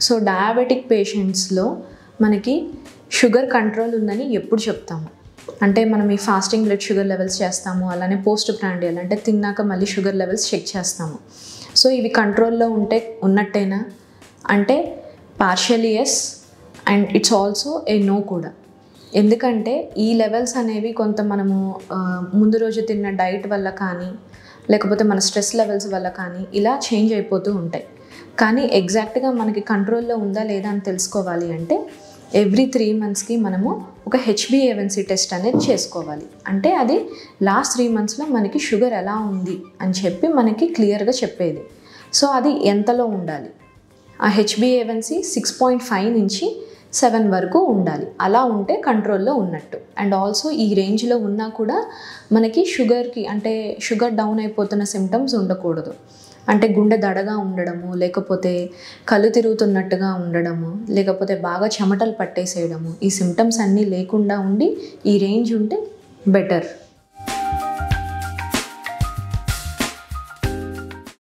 So diabetic పేషెంట్స్లో మనకి sugar control ఉందని ఎప్పుడు చెప్తాము అంటే మనం ఈ ఫాస్టింగ్ బ్లడ్ షుగర్ లెవెల్స్ చేస్తాము, అలానే పోస్ట్ ప్రాండియల్ అంటే తిన్నాక మళ్ళీ షుగర్ లెవెల్స్ చెక్ చేస్తాము. సో ఇవి కంట్రోల్లో ఉన్నట్టేనా అంటే partially yes and it's also a no కూడా. ఎందుకంటే ఈ లెవెల్స్ అనేవి కొంత మనము ముందు రోజు తిన్న డైట్ వల్ల కానీ లేకపోతే మన స్ట్రెస్ లెవెల్స్ వల్ల కానీ ఇలా చేంజ్ అయిపోతూ ఉంటాయి. కానీ ఎగ్జాక్ట్గా మనకి కంట్రోల్లో ఉందా లేదా అని తెలుసుకోవాలి అంటే ఎవ్రీ 3 monthsకి మనము ఒక HbA1c టెస్ట్ అనేది చేసుకోవాలి. అంటే అది లాస్ట్ 3 monthsలో మనకి షుగర్ ఎలా ఉంది అని చెప్పి మనకి క్లియర్గా చెప్పేది. సో అది ఎంతలో ఉండాలి, ఆ HbA1c 6.5 నుంచి 7 వరకు ఉండాలి. అలా ఉంటే కంట్రోల్లో ఉన్నట్టు. అండ్ ఆల్సో ఈ రేంజ్లో ఉన్నా కూడా మనకి షుగర్కి అంటే షుగర్ డౌన్ అయిపోతున్న సిమ్టమ్స్ ఉండకూడదు. అంటే గుండె దడగా ఉండడము, లేకపోతే కళ్ళు తిరుగుతున్నట్టుగా ఉండడము, లేకపోతే బాగా చెమటలు పట్టేసేయడము, ఈ సిమ్టమ్స్ అన్నీ లేకుండా ఉండి ఈ రేంజ్ ఉంటే బెటర్.